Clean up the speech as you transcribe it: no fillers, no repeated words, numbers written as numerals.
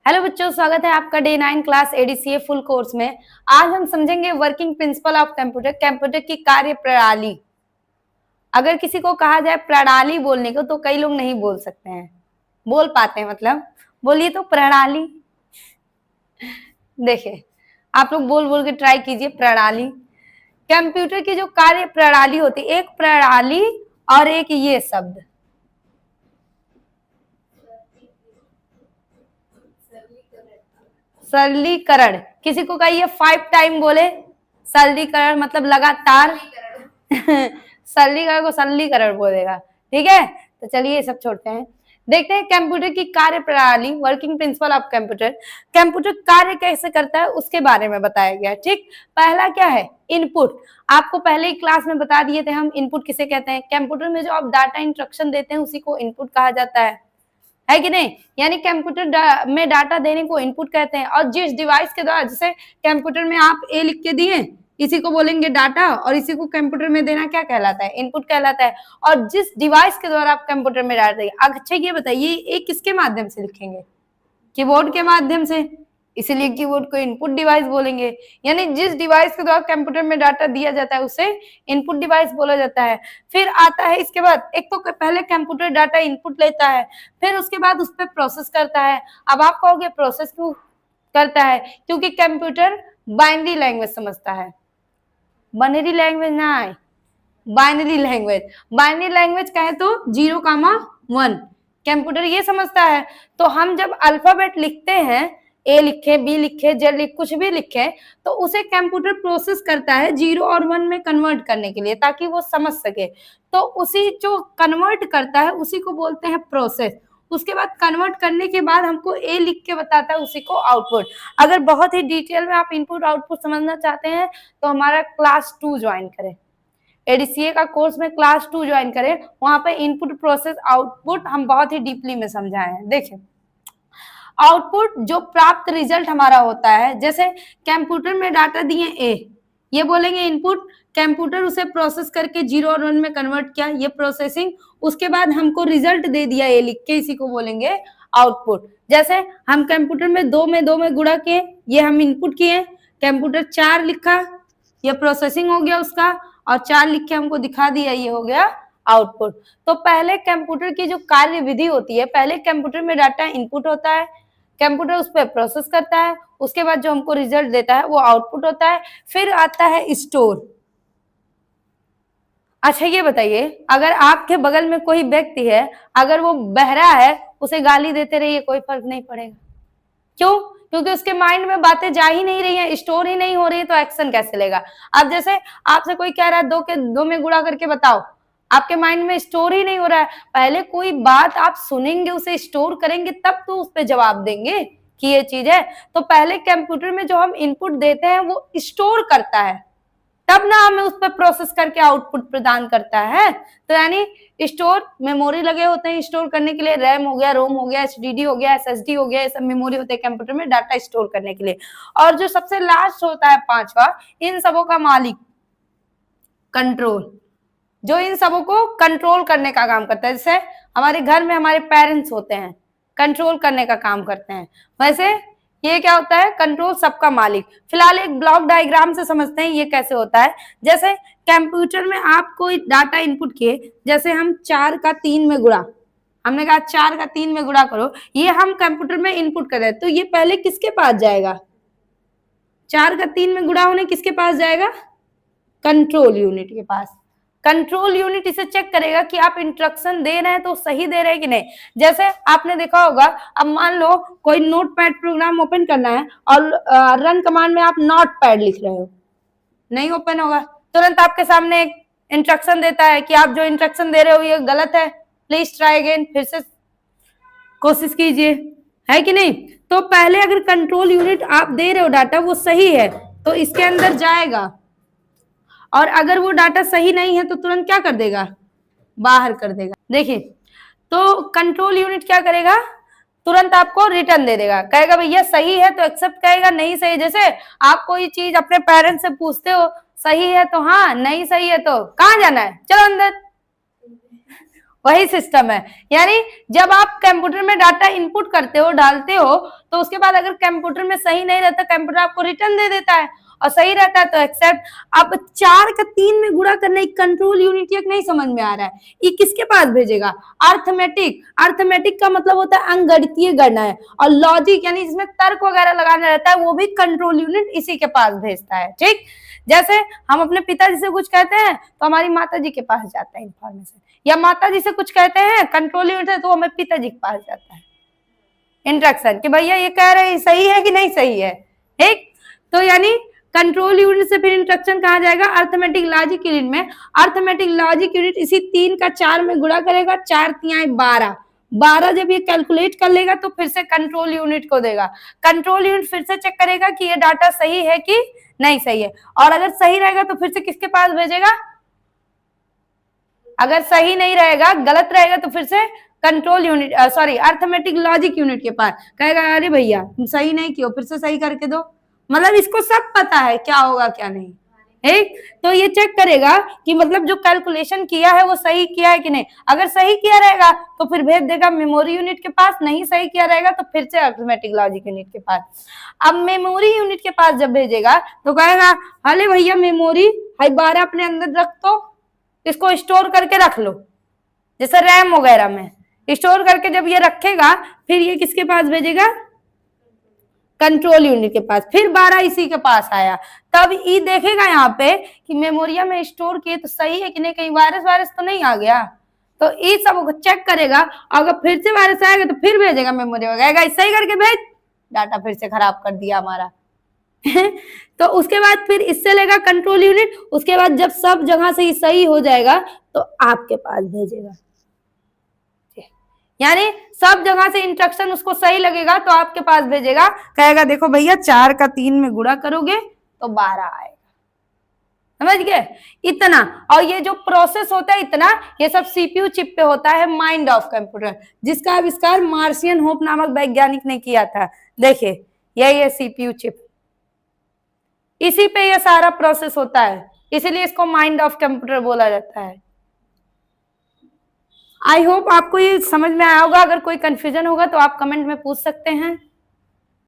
Hello बच्चों, स्वागत है आपका day 9 class ADCA full course में। आज हम समझेंगे working principle of computer, computer की कार्य प्रणाली। अगर किसी को कहा जाए प्रणाली बोलने को तो कई लोग नहीं बोल सकते हैं, बोल पाते हैं, मतलब बोलिए तो प्रणाली। देखिए, आप लोग बोल बोल के ट्राई कीजिए प्रणाली। कंप्यूटर की जो कार्य प्रणाली होती है, एक प्रणाली और एक ये शब्द सरलीकरण। किसी को कहिए 5 टाइम बोले सरलीकरण, मतलब लगातार। सरलीकरण को सरलीकरण बोलेगा, ठीक है। तो चलिए ये सब छोड़ते हैं, देखते हैं कंप्यूटर की कार्य प्रणाली, working principle of computer. Computer कार्य कैसे करता है उसके बारे में बताया गया, ठीक। पहला क्या है, इनपुट। आपको पहले ही क्लास में बता दिए थे हम इनपुट किसे कहते हैं। कंप्यूटर में जो आप डाटा इंस्ट्रक्शन देते हैं उसी को इनपुट कहा जाता है कि नहीं। यानी कंप्यूटर में डाटा देने को इनपुट कहते हैं। और जिस डिवाइस के द्वारा, जैसे कंप्यूटर में आप ए लिख के दिए, इसी को बोलेंगे डाटा, और इसी को कंप्यूटर में देना क्या कहलाता है, इनपुट कहलाता है। और जिस डिवाइस के द्वारा आप कंप्यूटर में डाल देंगे, अच्छा ये बताइए ये किसके माध्यम से लिखेंगे, कीबोर्ड के माध्यम से, इसीलिए कीबोर्ड को इनपुट डिवाइस बोलेंगे। यानी जिस डिवाइस के द्वारा कंप्यूटर में डाटा दिया जाता है उसे इनपुट डिवाइस बोला जाता है। फिर आता है इसके बाद, एक तो पहले कंप्यूटर डाटा इनपुट लेता है, फिर उसके बाद उस पर प्रोसेस करता है। अब आप कहोगे प्रोसेस क्यों करता है, क्योंकि कंप्यूटर बाइनरी लैंग्वेज समझता है। बाइनरी लैंग्वेज ना है, बाइनरी लैंग्वेज। बाइनरी लैंग्वेज कहे तो 0,1 कंप्यूटर ये समझता है। तो हम जब अल्फाबेट लिखते हैं, ए लिखे, बी लिखे, जेड लिखे, कुछ भी लिखे, तो उसे कंप्यूटर प्रोसेस करता है 0 और 1 में कन्वर्ट करने के लिए, ताकि वो समझ सके। तो उसी जो कन्वर्ट करता है उसी को बोलते हैं प्रोसेस। उसके बाद कन्वर्ट करने के बाद हमको ए लिख के बताता है, उसी को आउटपुट। अगर बहुत ही डिटेल में आप इनपुट आउटपुट समझना चाहते हैं तो हमारा क्लास 2 ज्वाइन करें, एडीसीए का कोर्स में क्लास 2 ज्वाइन करें। वहां पे इनपुट प्रोसेस आउटपुट हम बहुत ही डीपली में समझाए हैं। देखिए, आउटपुट जो प्राप्त रिजल्ट हमारा होता है, जैसे कंप्यूटर में डाटा दिए ए, ये बोलेंगे इनपुट। कंप्यूटर उसे प्रोसेस करके 0 और 1 में कन्वर्ट किया, ये प्रोसेसिंग। उसके बाद हमको रिजल्ट दे दिया ए लिख के, इसी को बोलेंगे आउटपुट। जैसे हम कंप्यूटर में 2 में गुणा किए, ये हम इनपुट किए। कंप्यूटर 4 लिखा, ये प्रोसेसिंग हो गया उसका, और 4 लिख के हमको दिखा दिया, ये हो गया आउटपुट। तो पहले कंप्यूटर की जो कार्य विधि होती है, पहले कंप्यूटर में डाटा इनपुट होता है, कंप्यूटर उस पर प्रोसेस करता है, उसके बाद जो हमको रिजल्ट देता है वो आउटपुट होता है। फिर आता है स्टोर। अच्छा ये बताइए, अगर आपके बगल में कोई व्यक्ति है, अगर वो बहरा है, उसे गाली देते रहिए, कोई फर्क नहीं पड़ेगा। क्यों? क्योंकि उसके माइंड में बातें जा ही नहीं रही है, स्टोर ही नहीं हो रही है, तो एक्शन कैसे लेगा। अब जैसे आपसे कोई कह रहा है 2 के 2 में गुणा करके बताओ, आपके माइंड में स्टोर ही नहीं हो रहा है। पहले कोई बात आप सुनेंगे, उसे स्टोर करेंगे, तब तो उस पर जवाब देंगे कि ये चीज है। तो पहले कंप्यूटर में जो हम इनपुट देते हैं वो स्टोर करता है, तब ना हमें उस पर प्रोसेस करके आउटपुट प्रदान करता है। तो यानी स्टोर, मेमोरी लगे होते हैं स्टोर करने के लिए, रैम हो गया, रोम हो गया, एचडीडी हो गया, एसएसडी हो गया, ये सब मेमोरी होते हैं कंप्यूटर में डाटा स्टोर करने के लिए। और जो सबसे लास्ट होता है 5वां, इन सबों का मालिक कंट्रोल, जो इन सबों को कंट्रोल करने का काम करता है। जैसे हमारे घर में हमारे पेरेंट्स होते हैं, कंट्रोल करने का काम करते हैं, वैसे ये क्या होता है, कंट्रोल, सबका मालिक। फिलहाल एक ब्लॉक डायग्राम से समझते हैं ये कैसे होता है। जैसे कंप्यूटर में आप कोई डाटा इनपुट किए, जैसे हम 4 का 3 में गुणा, हमने कहा 4 का 3 में गुणा करो, ये हम कंप्यूटर में इनपुट कर रहे हैं, तो ये पहले किसके पास जाएगा, 4 का 3 में गुणा होने किसके पास जाएगा, कंट्रोल यूनिट के पास। कंट्रोल यूनिट इसे चेक करेगा कि आप इंस्ट्रक्शन दे रहे हैं तो सही दे रहे हैं कि नहीं। जैसे आपने देखा होगा, अब मान लो कोई नोटपैड प्रोग्राम ओपन करना है और रन कमांड में आप नोटपैड लिख रहे हो, नहीं ओपन होगा, तुरंत आपके सामने एक इंस्ट्रक्शन देता है कि आप जो इंस्ट्रक्शन दे रहे हो ये गलत है, प्लीज ट्राई अगेन, फिर से कोशिश कीजिए, है कि नहीं। तो पहले अगर कंट्रोल यूनिट आप दे रहे हो डाटा वो सही है तो इसके अंदर जाएगा, और अगर वो डाटा सही नहीं है तो तुरंत क्या कर देगा, बाहर कर देगा। देखिए, तो कंट्रोल यूनिट क्या करेगा, तुरंत आपको रिटर्न दे देगा, कहेगा भैया सही है तो एक्सेप्ट करेगा, नहीं सही। जैसे आप कोई चीज अपने पेरेंट्स से पूछते हो, सही है तो हाँ, नहीं सही है तो कहाँ जाना है, चलो अंदर, वही सिस्टम है। यानी जब आप कंप्यूटर में डाटा इनपुट करते हो, डालते हो, तो उसके बाद अगर कंप्यूटर में सही नहीं रहता, कंप्यूटर आपको रिटर्न दे देता है, और सही रहता है तो एक्सेप्ट। अब 4 का 3 में गुणा करना एक कंट्रोल यूनिट एक नहीं समझ में आ रहा है, ये किसके पास भेजेगा? अर्थमेटिक। अर्थमेटिक का मतलब होता है अंकगणितीय गणना है, और लॉजिक यानी जिसमें तर्क वगैरह लगाना रहता है वो भी कंट्रोल यूनिट इसी के पास भेजता है। ठीक, जैसे हम अपने पिताजी से कुछ कहते हैं तो हमारी माता जी के पास जाता है इंफॉर्मेशन, या माता जी से कुछ कहते हैं कंट्रोल यूनिट है तो हमें पिताजी के पास जाता है इंस्ट्रक्शन कि भैया ये कह रहे हैं सही है कि नहीं सही है। ठीक, तो यानी कंट्रोल यूनिट से फिर इंस्ट्रक्शन कहा जाएगा अर्थमेटिक लॉजिक यूनिट में। अर्थमेटिक लॉजिक यूनिट इसी 3 का 4 में गुणा करेगा, 4 तिहाई 12, 12 जब ये कैलकुलेट कर लेगा तो फिर से कंट्रोल यूनिट को देगा। कंट्रोल यूनिट फिर से चेक करेगा कि ये डाटा सही है कि नहीं सही है, और अगर सही रहेगा तो फिर से किसके पास भेजेगा? अगर सही नहीं रहेगा, गलत रहेगा, तो फिर से control unit sorry arithmetic logic unit के पास कहेगा अरे भैया तुम सही नहीं किया, फिर से सही करके दो। मतलब इसको सब पता है क्या होगा क्या नहीं। ठीक, तो ये चेक करेगा कि मतलब जो कैलकुलेशन किया है वो सही किया है कि नहीं। अगर सही किया रहेगा तो फिर भेज देगा मेमोरी यूनिट के पास, नहीं सही किया रहेगा तो फिर से अर्थमेटिक लॉजिक यूनिट के पास। अब मेमोरी यूनिट के पास जब भेजेगा तो कहेगा अरे भैया मेमोरी 12 अपने अंदर रख, तो इसको स्टोर करके रख लो, जैसे रैम वगैरह में स्टोर करके जब ये रखेगा फिर ये किसके पास भेजेगा? कंट्रोल यूनिट के पास। फिर 12 इसी के पास आया, तब ये देखेगा यहाँ पे कि मेमोरिया में स्टोर किए तो सही है कि नहीं, कहीं वायरस तो नहीं आ गया, तो ये सब चेक करेगा। अगर फिर से वायरस आएगा तो फिर भेजेगा मेमोरी में, कहेगा सही करके भेज, डाटा फिर से खराब कर दिया हमारा। तो उसके बाद फिर इससे लेगा कंट्रोल यूनिट, उसके बाद जब सब जगह से ही सही हो जाएगा तो आपके पास भेजेगा। यानी सब जगह से इंस्ट्रक्शन उसको सही लगेगा तो आपके पास भेजेगा, कहेगा देखो भैया 4 का 3 में गुणा करोगे तो 12 आएगा। समझ गए? इतना। और ये जो प्रोसेस होता है इतना, ये सब सीपीयू चिप पे होता है, माइंड ऑफ कंप्यूटर, जिसका आविष्कार मार्शियन होप नामक वैज्ञानिक ने किया था। देखिए ये सीपीयू चिप, इसी पे ये सारा प्रोसेस होता है, इसीलिए इसको माइंड ऑफ कंप्यूटर बोला जाता है। आई होप आपको ये समझ में आया होगा। अगर कोई कंफ्यूजन होगा तो आप कमेंट में पूछ सकते हैं।